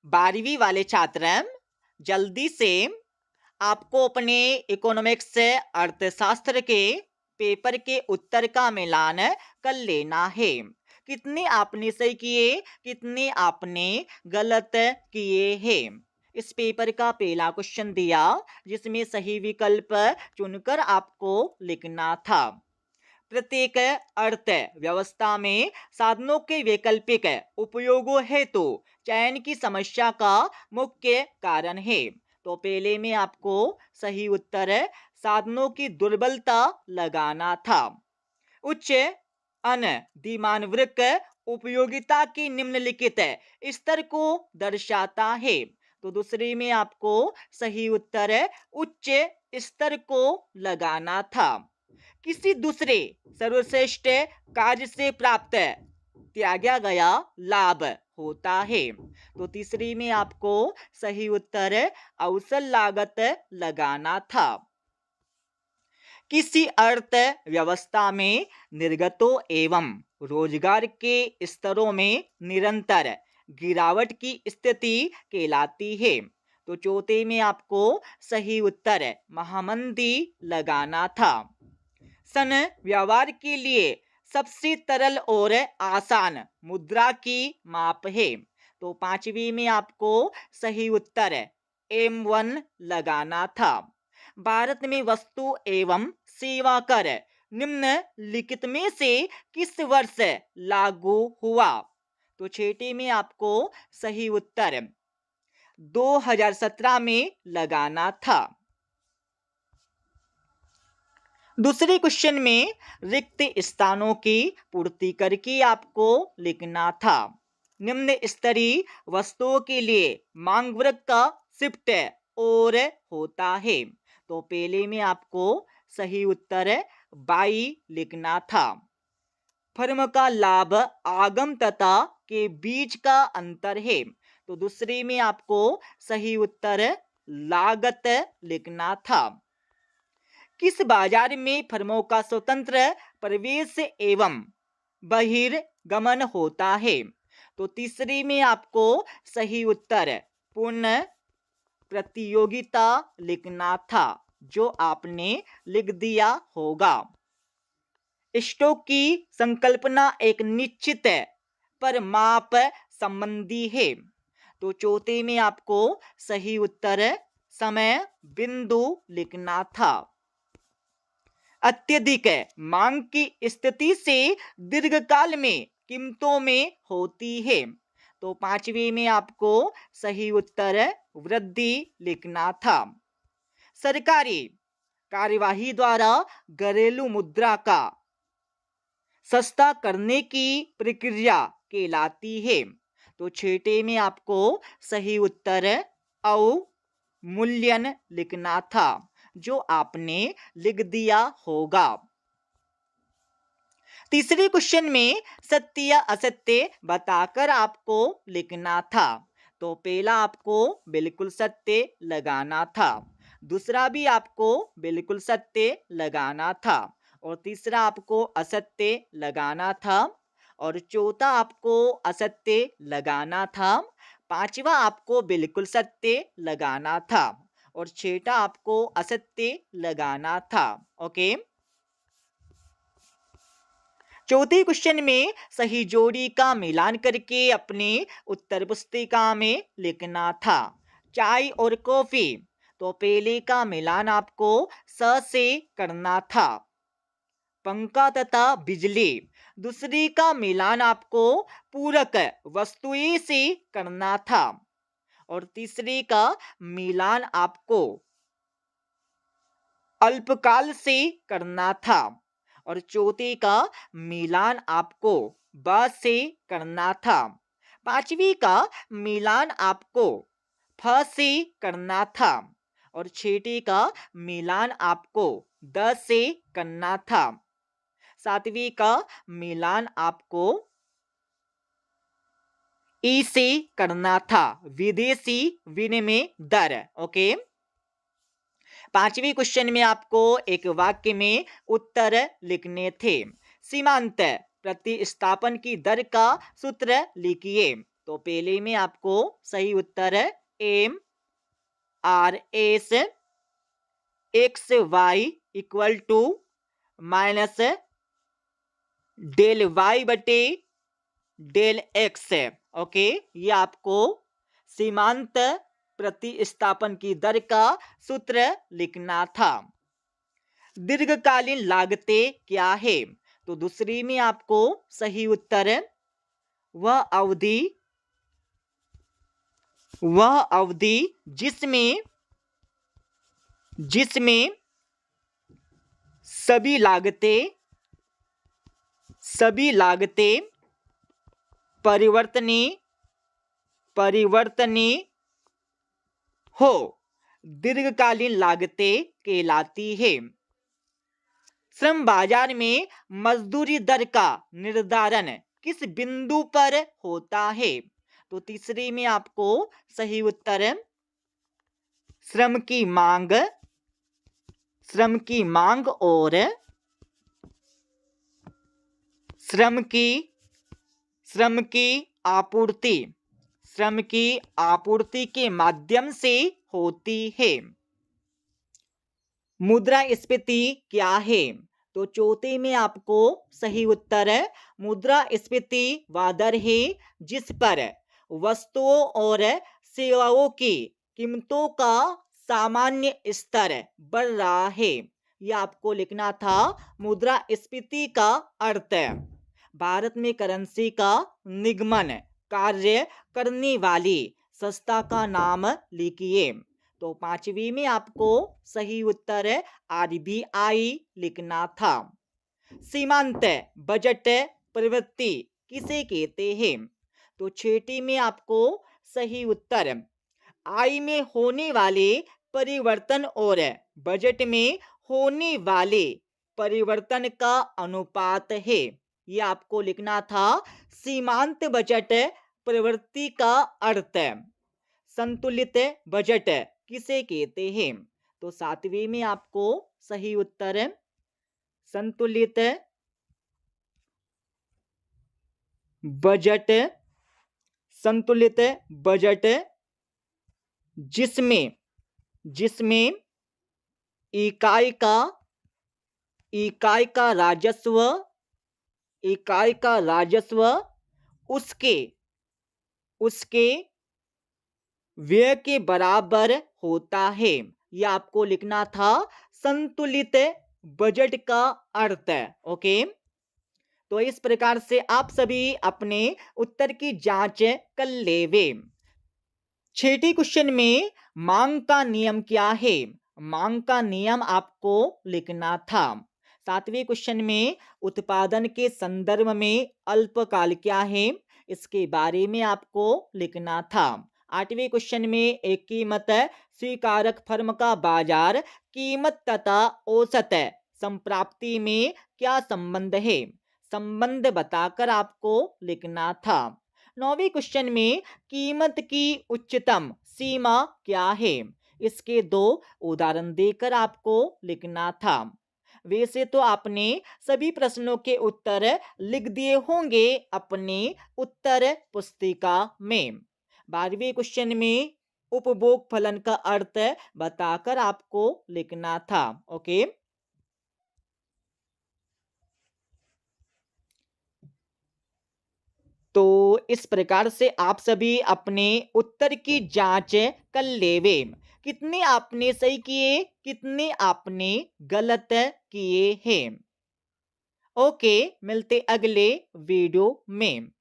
12वीं वाले छात्र जल्दी से आपको अपने इकोनॉमिक्स अर्थशास्त्र के पेपर के उत्तर का मिलान कर लेना है। कितने आपने सही किए, कितने आपने गलत किए हैं। इस पेपर का पहला क्वेश्चन दिया जिसमें सही विकल्प चुनकर आपको लिखना था। प्रत्येक अर्थ व्यवस्था में साधनों के वैकल्पिक उपयोगों हेतु चयन की समस्या का मुख्य कारण है। तो पहले में आपको सही उत्तर साधनों की दुर्बलता लगाना था। उच्च अनधिमानवृक्क उपयोगिता की निम्नलिखित स्तर को दर्शाता है। तो दूसरे में आपको सही उत्तर उच्च स्तर को लगाना था। किसी दूसरे सर्वश्रेष्ठ कार्य से प्राप्त त्यागा गया लाभ होता है। तो तीसरी में आपको सही उत्तर अवसर लागत लगाना था। किसी अर्थ व्यवस्था में निर्गतों एवं रोजगार के स्तरों में निरंतर गिरावट की स्थिति कहलाती है। तो चौथे में आपको सही उत्तर महामंदी लगाना था। सन व्यवहार के लिए सबसे तरल और आसान मुद्रा की माप है। तो पांचवी में आपको सही उत्तर M1 लगाना था। भारत में वस्तु एवं सेवा कर निम्नलिखित में से किस वर्ष लागू हुआ। तो छठे में आपको सही उत्तर 2017 में लगाना था। दूसरे क्वेश्चन में रिक्त स्थानों की पूर्ति करके आपको लिखना था। निम्न स्तरीय वस्तुओं के लिए मांग वर्ग का शिफ्ट और होता है। तो पहले में आपको सही उत्तर 22 लिखना था। फर्म का लाभ आगम तथा के बीच का अंतर है। तो दूसरे में आपको सही उत्तर लागत लिखना था। किस बाजार में फर्मों का स्वतंत्र प्रवेश एवं बहिर्गमन होता है। तो तीसरी में आपको सही उत्तर पूर्ण प्रतियोगिता लिखना था, जो आपने लिख दिया होगा। स्टॉक की संकल्पना एक निश्चित पर माप संबंधी है। तो चौथे में आपको सही उत्तर समय बिंदु लिखना था। अत्यधिक मांग की स्थिति से दीर्घकाल में कीमतों में होती है। तो पांचवे में आपको सही उत्तर वृद्धि लिखना था। सरकारी कार्यवाही द्वारा घरेलू मुद्रा का सस्ता करने की प्रक्रिया कहलाती है। तो छठे में आपको सही उत्तर अवमूल्यन लिखना था, जो आपने लिख दिया होगा। तीसरे क्वेश्चन में सत्य या असत्य बताकर आपको लिखना था। तो पहला आपको बिल्कुल सत्य लगाना था, दूसरा भी आपको बिल्कुल सत्य लगाना था, और तीसरा आपको असत्य लगाना था, और चौथा आपको असत्य लगाना था, पांचवा आपको बिल्कुल सत्य लगाना था, और छठा आपको असत्य लगाना था। ओके। चौथे क्वेश्चन में सही जोड़ी का मिलान करके अपने उत्तर पुस्तिका में लिखना था। चाय और कॉफी, तो पहले का मिलान आपको स से करना था। पंखा तथा बिजली, दूसरी का मिलान आपको पूरक वस्तुएं से करना था, और तीसरी का मिलान आपको अल्पकाल से करना था, और चौथे का मिलान आपको ब से करना था। पांचवी का मिलान आपको फ से करना था, और छठे का मिलान आपको द से करना था। सातवीं का मिलान आपको ई से करना था, विदेशी विनिमय दर। ओके। पांचवी क्वेश्चन में आपको एक वाक्य में उत्तर लिखने थे। सीमांत प्रतिस्थापन की दर का सूत्र लिखिए। तो पहले में आपको सही उत्तर है MRS XY equal to minus del y बटे डेल एक्स है। ओके, ये आपको सीमांत प्रतिस्थापन की दर का सूत्र लिखना था। दीर्घकालीन लागतें क्या है? तो दूसरी में आपको सही उत्तर है वह अवधि जिसमें सभी लागतें परिवर्तनीय हो, दीर्घकालीन लागतें कहलाती है। श्रम बाजार में मजदूरी दर का निर्धारण किस बिंदु पर होता है? तो तीसरी में आपको सही उत्तर है श्रम की मांग और श्रम की आपूर्ति के माध्यम से होती है। मुद्रास्फीति क्या है? तो चौथे में आपको सही उत्तर है मुद्रास्फीति वह दर है जिस पर वस्तुओं और सेवाओं की कीमतों का सामान्य स्तर बढ़ रहा है। यह आपको लिखना था मुद्रास्फीति का अर्थ है भारत में करेंसी का निगमन कार्य करने वाली संस्था का नाम लिखिए। तो पांचवी में आपको सही उत्तर है RBI लिखना था। सीमांत बजट प्रवृत्ति किसे कहते हैं? तो छठी में आपको सही उत्तर आय में होने वाले परिवर्तन और बजट में होने वाले परिवर्तन का अनुपात है। यह आपको लिखना था सीमांत बजट प्रवृत्ति का अर्थ संतुलित बजट किसे कहते हैं? तो सातवीं में आपको सही उत्तर है संतुलित बजट जिसमें इकाई का राजस्व उसके व्यय के बराबर होता है। यह आपको लिखना था संतुलित बजट का अर्थ है। ओके, तो इस प्रकार से आप सभी अपने उत्तर की जांच कर लेवे। छठी क्वेश्चन में मांग का नियम क्या है? मांग का नियम आपको लिखना था। सातवें क्वेश्चन में उत्पादन के संदर्भ में अल्पकाल क्या है? इसके बारे में आपको लिखना था। आठवें क्वेश्चन में एक कीमत स्वीकारक फर्म का बाजार कीमत तथा औसत संप्राप्ति में क्या संबंध है? संबंध बताकर आपको लिखना था। नौवें क्वेश्चन में कीमत की उच्चतम सीमा क्या है? इसके दो उदाहरण देकर आपको लिखना था। वैसे तो आपने सभी प्रश्नों के उत्तर लिख दिए होंगे अपने उत्तर पुस्तिका में। 12वें क्वेश्चन में उपभोग फलन का अर्थ बताकर आपको लिखना था। ओके, तो इस प्रकार से आप सभी अपने उत्तर की जांच कर लेवे। कितने आपने सही किए, कितने आपने गलत किए हैं। ओके, मिलते अगले वीडियो में।